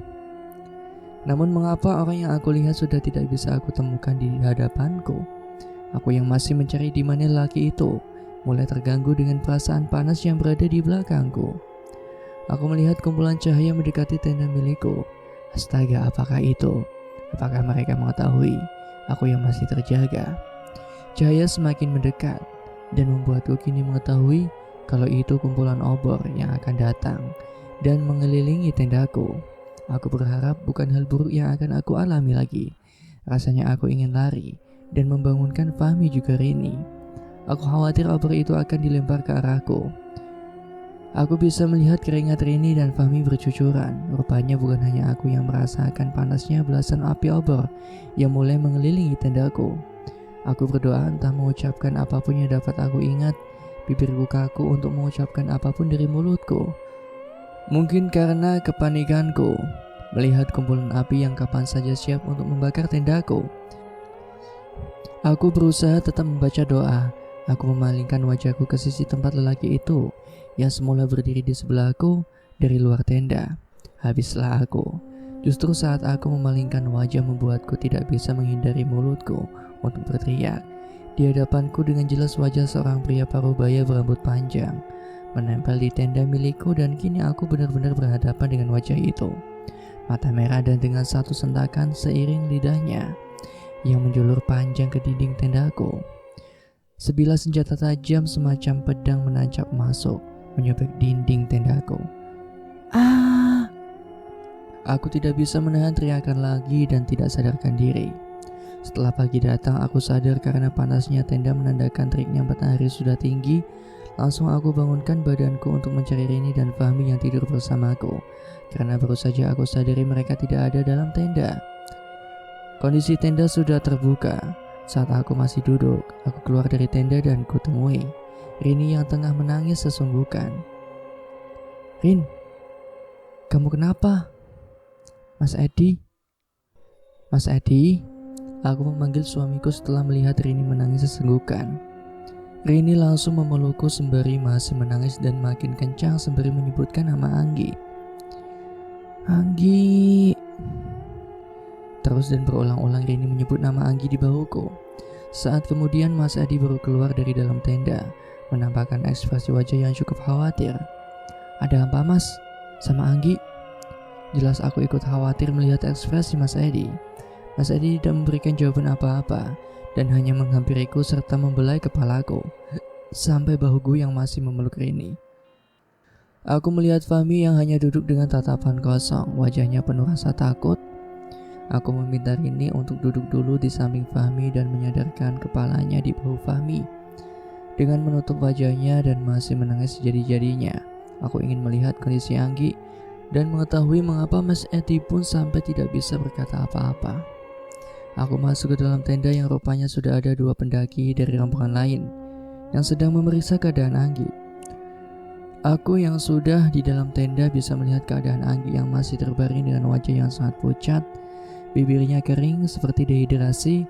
Namun mengapa orang yang aku lihat sudah tidak bisa aku temukan di hadapanku? Aku yang masih mencari di mana lelaki itu mulai terganggu dengan perasaan panas yang berada di belakangku. Aku melihat kumpulan cahaya mendekati tenda milikku. Astaga, apakah itu? Apakah mereka mengetahui aku yang masih terjaga? Cahaya semakin mendekat dan membuatku kini mengetahui kalau itu kumpulan obor yang akan datang dan mengelilingi tendaku. Aku berharap bukan hal buruk yang akan aku alami lagi. Rasanya aku ingin lari dan membangunkan Fahmi juga Rini. Aku khawatir obor itu akan dilempar ke arahku. Aku bisa melihat keringat Rini dan Fahmi bercucuran. Rupanya bukan hanya aku yang merasakan panasnya belasan api obor yang mulai mengelilingi tendaku. Aku berdoa entah mengucapkan apapun yang dapat aku ingat. Bibirku kaku untuk mengucapkan apapun dari mulutku. Mungkin karena kepanikanku melihat kumpulan api yang kapan saja siap untuk membakar tendaku. Aku berusaha tetap membaca doa. Aku memalingkan wajahku ke sisi tempat lelaki itu yang semula berdiri di sebelahku dari luar tenda. Habislah aku. Justru saat aku memalingkan wajah membuatku tidak bisa menghindari mulutku untuk berteriak. Di hadapanku dengan jelas wajah seorang pria parubaya berambut panjang menempel di tenda milikku, dan kini aku benar-benar berhadapan dengan wajah itu. Mata merah dan dengan satu sentakan seiring lidahnya yang menjulur panjang ke dinding tendaku. Sebilah senjata tajam semacam pedang menancap masuk, menyobek dinding tendaku. Ah! Aku tidak bisa menahan teriakan lagi dan tidak sadarkan diri. Setelah pagi datang, aku sadar karena panasnya tenda menandakan teriknya matahari sudah tinggi. Langsung aku bangunkan badanku untuk mencari Rini dan Fahmi yang tidur bersamaku, karena baru saja aku sadari mereka tidak ada dalam tenda. Kondisi tenda sudah terbuka. Saat aku masih duduk, aku keluar dari tenda dan kutemui Rini yang tengah menangis sesungguhkan. "Rin, kamu kenapa?" "Mas Edi." "Mas Edi?" Aku memanggil suamiku setelah melihat Rini menangis sesenggukan. Rini langsung memelukku sembari masih menangis dan makin kencang sembari menyebutkan nama Anggi. "Anggi." Terus dan berulang-ulang Rini menyebut nama Anggi di bahuku. Saat kemudian Mas Adi baru keluar dari dalam tenda, menampakkan ekspresi wajah yang cukup khawatir. "Ada apa Mas? Sama Anggi?" Jelas aku ikut khawatir melihat ekspresi Mas Edi. Mas Edi tidak memberikan jawaban apa-apa dan hanya menghampiriku serta membelai kepalaku sampai bahuku yang masih memeluk Rini. Aku melihat Fahmi yang hanya duduk dengan tatapan kosong, wajahnya penuh rasa takut. Aku meminta Rini untuk duduk dulu di samping Fahmi dan menyadarkan kepalanya di bahu Fahmi. Dengan menutup wajahnya dan masih menangis sejadi-jadinya, aku ingin melihat kondisi Anggi dan mengetahui mengapa Mas Edi pun sampai tidak bisa berkata apa-apa. Aku masuk ke dalam tenda yang rupanya sudah ada dua pendaki dari rombongan lain yang sedang memeriksa keadaan Anggi. Aku yang sudah di dalam tenda bisa melihat keadaan Anggi yang masih terbaring dengan wajah yang sangat pucat, bibirnya kering seperti dehidrasi,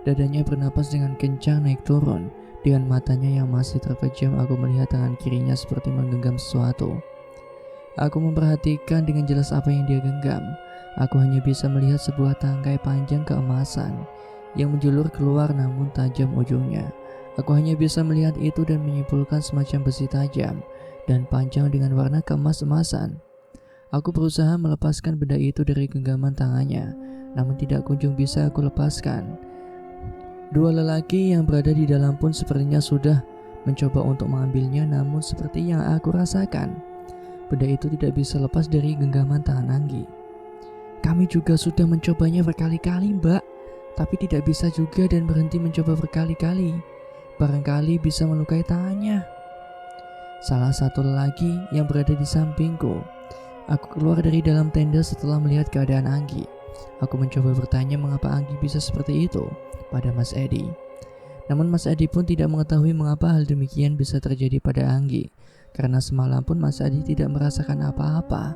dadanya bernapas dengan kencang naik turun, dengan matanya yang masih terpejam aku melihat tangan kirinya seperti menggenggam sesuatu. Aku memperhatikan dengan jelas apa yang dia genggam. Aku hanya bisa melihat sebuah tangkai panjang keemasan yang menjulur keluar namun tajam ujungnya. Aku hanya bisa melihat itu dan menyimpulkan semacam besi tajam dan panjang dengan warna keemas-emasan. Aku berusaha melepaskan benda itu dari genggaman tangannya, namun tidak kunjung bisa aku lepaskan. Dua lelaki yang berada di dalam pun sepertinya sudah mencoba untuk mengambilnya, namun seperti yang aku rasakan, benda itu tidak bisa lepas dari genggaman tangan Anggi. "Kami juga sudah mencobanya berkali-kali, Mbak, tapi tidak bisa juga dan berhenti mencoba berkali-kali. Barangkali bisa melukai tangannya." Salah satu lelaki yang berada di sampingku. Aku keluar dari dalam tenda setelah melihat keadaan Anggi. Aku mencoba bertanya mengapa Anggi bisa seperti itu pada Mas Edi. Namun Mas Edi pun tidak mengetahui mengapa hal demikian bisa terjadi pada Anggi, karena semalam pun Mas Edi tidak merasakan apa-apa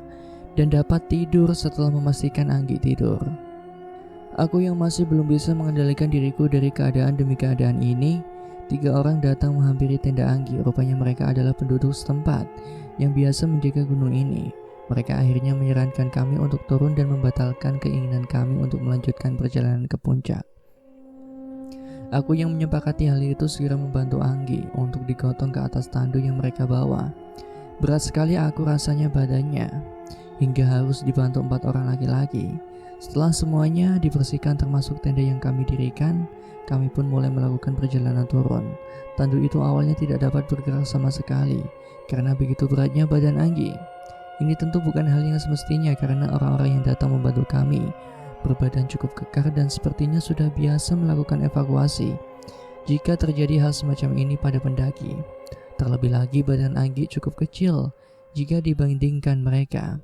dan dapat tidur setelah memastikan Anggi tidur. Aku yang masih belum bisa mengendalikan diriku dari keadaan demi keadaan ini. 3 orang datang menghampiri tenda Anggi. Rupanya mereka adalah penduduk setempat yang biasa menjaga gunung ini. Mereka akhirnya menyarankan kami untuk turun dan membatalkan keinginan kami untuk melanjutkan perjalanan ke puncak. Aku yang menyepakati hal itu segera membantu Anggi untuk digotong ke atas tandu yang mereka bawa. Berat sekali aku rasanya badannya, hingga harus dibantu 4 orang laki-laki. Setelah semuanya dibersihkan termasuk tenda yang kami dirikan, kami pun mulai melakukan perjalanan turun. Tandu itu awalnya tidak dapat bergerak sama sekali karena begitu beratnya badan Anggi. Ini tentu bukan hal yang semestinya karena orang-orang yang datang membantu kami berbadan cukup kekar dan sepertinya sudah biasa melakukan evakuasi jika terjadi hal semacam ini pada pendaki. Terlebih lagi badan Anggi cukup kecil jika dibandingkan mereka.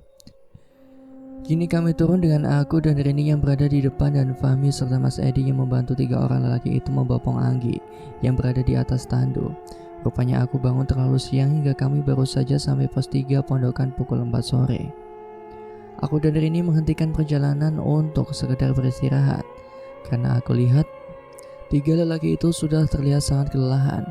Kini kami turun dengan aku dan Rini yang berada di depan dan Fahmi serta Mas Edi yang membantu 3 orang lelaki itu membopong Anggi yang berada di atas tandu. Rupanya aku bangun terlalu siang hingga kami baru saja sampai pos 3 pondokan pukul 4 sore. Aku dan Rini menghentikan perjalanan untuk sekedar beristirahat karena aku lihat 3 lelaki itu sudah terlihat sangat kelelahan.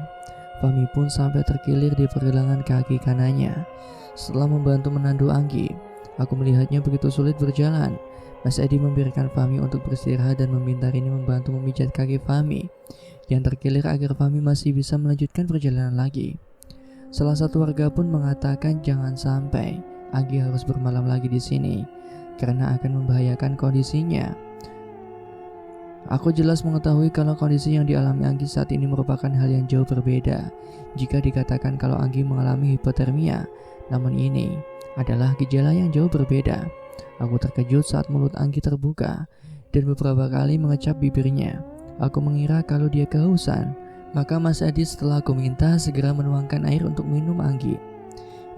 Fahmi pun sampai terkilir di pergelangan kaki kanannya. Setelah membantu menandu Anggi, aku melihatnya begitu sulit berjalan. Mas Edi membiarkan Fahmi untuk beristirahat dan meminta Rini membantu memijat kaki Fahmi yang terkilir agar Fahmi masih bisa melanjutkan perjalanan lagi. Salah satu warga pun mengatakan jangan sampai Anggi harus bermalam lagi di sini karena akan membahayakan kondisinya. Aku jelas mengetahui kalau kondisi yang dialami Anggi saat ini merupakan hal yang jauh berbeda jika dikatakan kalau Anggi mengalami hipotermia, namun ini adalah gejala yang jauh berbeda. Aku terkejut saat mulut Anggi terbuka dan beberapa kali mengecap bibirnya. Aku mengira kalau dia kehausan, maka Mas Adi setelah aku minta segera menuangkan air untuk minum Anggi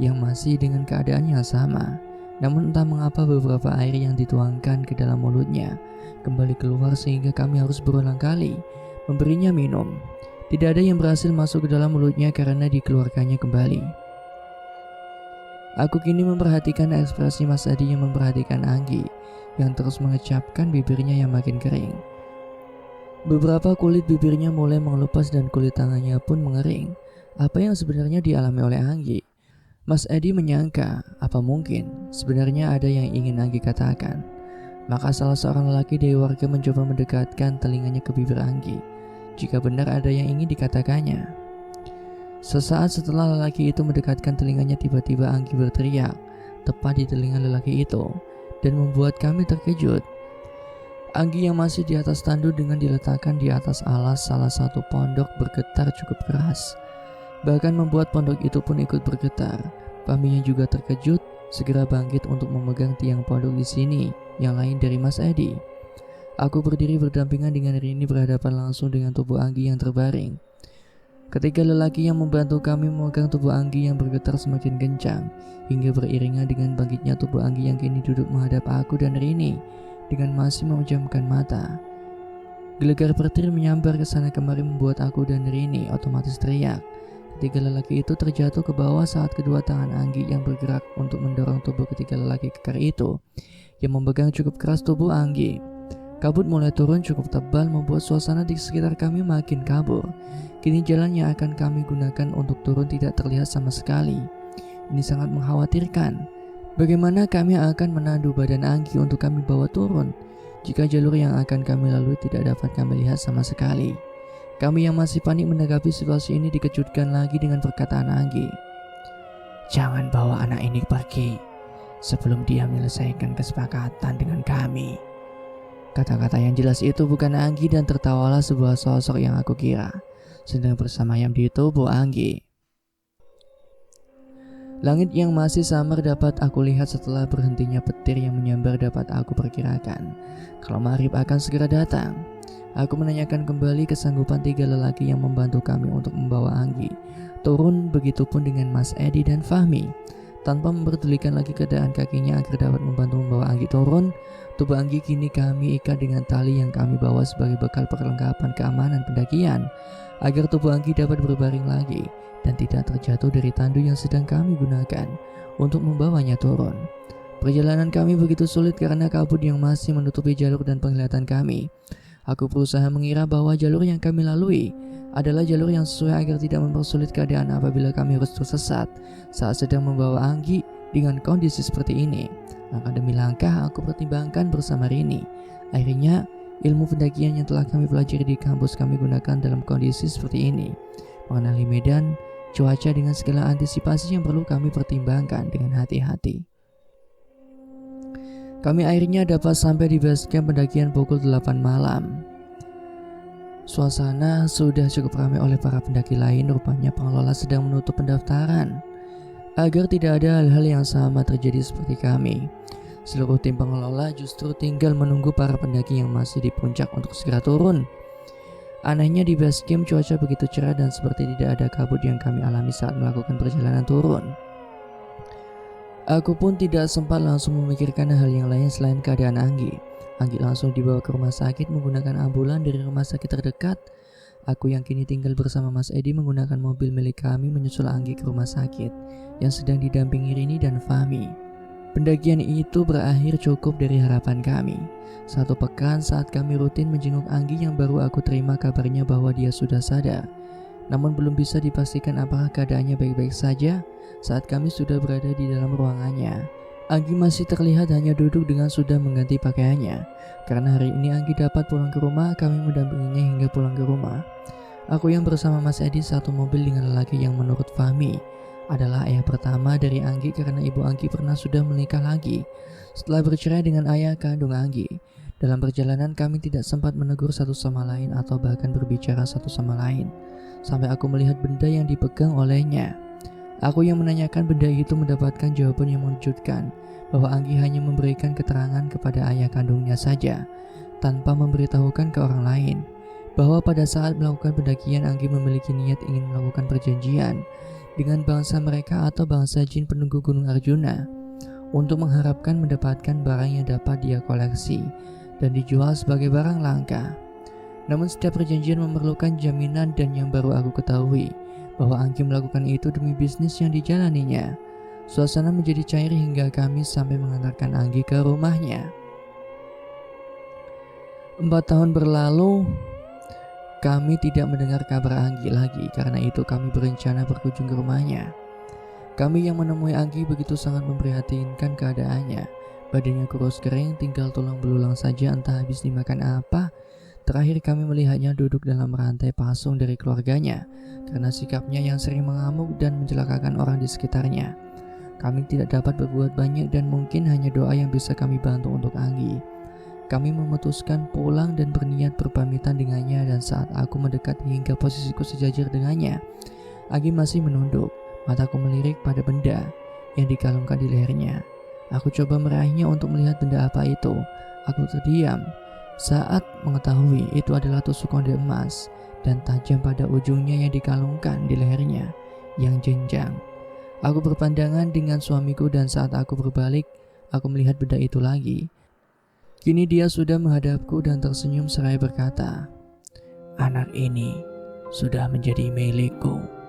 yang masih dengan keadaan yang sama. Namun entah mengapa beberapa air yang dituangkan ke dalam mulutnya kembali keluar sehingga kami harus berulang kali memberinya minum. Tidak ada yang berhasil masuk ke dalam mulutnya karena dikeluarkannya kembali. Aku kini memperhatikan ekspresi Mas Adi yang memperhatikan Anggi yang terus mengecapkan bibirnya yang makin kering. Beberapa kulit bibirnya mulai mengelupas dan kulit tangannya pun mengering. Apa yang sebenarnya dialami oleh Anggi? Mas Edi menyangka, apa mungkin sebenarnya ada yang ingin Anggi katakan. Maka salah seorang lelaki dari warga mencoba mendekatkan telinganya ke bibir Anggi jika benar ada yang ingin dikatakannya. Sesaat setelah lelaki itu mendekatkan telinganya, tiba-tiba Anggi berteriak tepat di telinga lelaki itu dan membuat kami terkejut. Anggi yang masih di atas tandu dengan diletakkan di atas alas salah satu pondok bergetar cukup keras, bahkan membuat pondok itu pun ikut bergetar. Fahmi yang juga terkejut segera bangkit untuk memegang tiang pondok di sini yang lain dari Mas Edi. Aku berdiri berdampingan dengan Rini berhadapan langsung dengan tubuh Anggi yang terbaring. Ketiga lelaki yang membantu kami memegang tubuh Anggi yang bergetar semakin kencang hingga beriringan dengan bangkitnya tubuh Anggi yang kini duduk menghadap aku dan Rini dengan masih memejamkan mata. Gelegar petir menyambar ke sana kemari membuat aku dan Rini otomatis teriak. Ketiga lelaki itu terjatuh ke bawah saat kedua tangan Anggi yang bergerak untuk mendorong tubuh ketiga lelaki kekar itu yang memegang cukup keras tubuh Anggi. Kabut mulai turun cukup tebal membuat suasana di sekitar kami makin kabur. Kini jalan yang akan kami gunakan untuk turun tidak terlihat sama sekali. Ini sangat mengkhawatirkan. Bagaimana kami akan menandu badan Anggi untuk kami bawa turun jika jalur yang akan kami lalui tidak dapat kami lihat sama sekali? Kami yang masih panik menanggapi situasi ini dikejutkan lagi dengan perkataan Anggi. Jangan bawa anak ini pergi sebelum dia menyelesaikan kesepakatan dengan kami. Kata-kata yang jelas itu bukan Anggi dan tertawalah sebuah sosok yang aku kira sedang bersemayam di tubuh Anggi. Langit yang masih samar dapat aku lihat setelah berhentinya petir yang menyambar dapat aku perkirakan kalau maghrib akan segera datang. Aku menanyakan kembali kesanggupan 3 lelaki yang membantu kami untuk membawa Anggi turun, begitupun dengan Mas Edi dan Fahmi. Tanpa memperdulikan lagi keadaan kakinya agar dapat membantu membawa Anggi turun, tubuh Anggi kini kami ikat dengan tali yang kami bawa sebagai bekal perlengkapan keamanan pendakian agar tubuh Anggi dapat berbaring lagi dan tidak terjatuh dari tandu yang sedang kami gunakan untuk membawanya turun. Perjalanan kami begitu sulit karena kabut yang masih menutupi jalur dan penglihatan kami. Aku berusaha mengira bahwa jalur yang kami lalui adalah jalur yang sesuai agar tidak mempersulit keadaan apabila kami harus tersesat saat sedang membawa Anggi dengan kondisi seperti ini. Langkah demi langkah aku pertimbangkan bersama Rini. Akhirnya ilmu pendakian yang telah kami pelajari di kampus kami gunakan dalam kondisi seperti ini. Mengenali medan, cuaca dengan segala antisipasi yang perlu kami pertimbangkan dengan hati-hati. Kami akhirnya dapat sampai di base camp pendakian pukul 8 malam. Suasana sudah cukup ramai oleh para pendaki lain. Rupanya pengelola sedang menutup pendaftaran agar tidak ada hal-hal yang sama terjadi seperti kami. Seluruh tim pengelola justru tinggal menunggu para pendaki yang masih di puncak untuk segera turun. Anehnya di base camp cuaca begitu cerah dan seperti tidak ada kabut yang kami alami saat melakukan perjalanan turun. Aku pun tidak sempat langsung memikirkan hal yang lain selain keadaan Anggi. Anggi langsung dibawa ke rumah sakit menggunakan ambulan dari rumah sakit terdekat. Aku yang kini tinggal bersama Mas Edi menggunakan mobil milik kami menyusul Anggi ke rumah sakit yang sedang didampingi Rini dan Fami. Pendakian itu berakhir cukup dari harapan kami. 1 pekan saat kami rutin menjenguk Anggi yang baru aku terima kabarnya bahwa dia sudah sadar. Namun belum bisa dipastikan apakah keadaannya baik-baik saja saat kami sudah berada di dalam ruangannya. Anggi masih terlihat hanya duduk dengan sudah mengganti pakaiannya. Karena hari ini Anggi dapat pulang ke rumah, kami mendampinginya hingga pulang ke rumah. Aku yang bersama Mas Edi satu mobil dengan lelaki yang menurut Fahmi adalah ayah pertama dari Anggi karena ibu Anggi pernah sudah menikah lagi setelah bercerai dengan ayah kandung Anggi. Dalam perjalanan kami tidak sempat menegur satu sama lain atau bahkan berbicara satu sama lain sampai aku melihat benda yang dipegang olehnya. Aku yang menanyakan benda itu mendapatkan jawaban yang mengejutkan bahwa Anggi hanya memberikan keterangan kepada ayah kandungnya saja tanpa memberitahukan ke orang lain bahwa pada saat melakukan pendakian Anggi memiliki niat ingin melakukan perjanjian dengan bangsa mereka atau bangsa jin penunggu Gunung Arjuna untuk mengharapkan mendapatkan barang yang dapat dia koleksi dan dijual sebagai barang langka. Namun setiap perjanjian memerlukan jaminan dan yang baru aku ketahui bahwa Anggi melakukan itu demi bisnis yang dijalaninya. Suasana menjadi cair hingga kami sampai mengantarkan Anggi ke rumahnya. 4 tahun berlalu, kami tidak mendengar kabar Anggi lagi. Karena itu kami berencana berkunjung ke rumahnya. Kami yang menemui Anggi begitu sangat memprihatinkan keadaannya. Badannya kurus kering, tinggal tulang belulang saja entah habis dimakan apa. Terakhir kami melihatnya duduk dalam rantai pasung dari keluarganya karena sikapnya yang sering mengamuk dan mencelakakan orang di sekitarnya. Kami tidak dapat berbuat banyak dan mungkin hanya doa yang bisa kami bantu untuk Anggi. Kami memutuskan pulang dan berniat berpamitan dengannya, dan saat aku mendekat hingga posisiku sejajar dengannya, Anggi masih menunduk. Mataku melirik pada benda yang dikalungkan di lehernya. Aku coba meraihnya untuk melihat benda apa itu. Aku terdiam saat mengetahui itu adalah tusuk konde emas dan tajam pada ujungnya yang dikalungkan di lehernya yang jenjang. Aku berpandangan dengan suamiku dan saat aku berbalik, aku melihat benda itu lagi. Kini dia sudah menghadapku dan tersenyum seraya berkata, "Anak ini sudah menjadi milikku."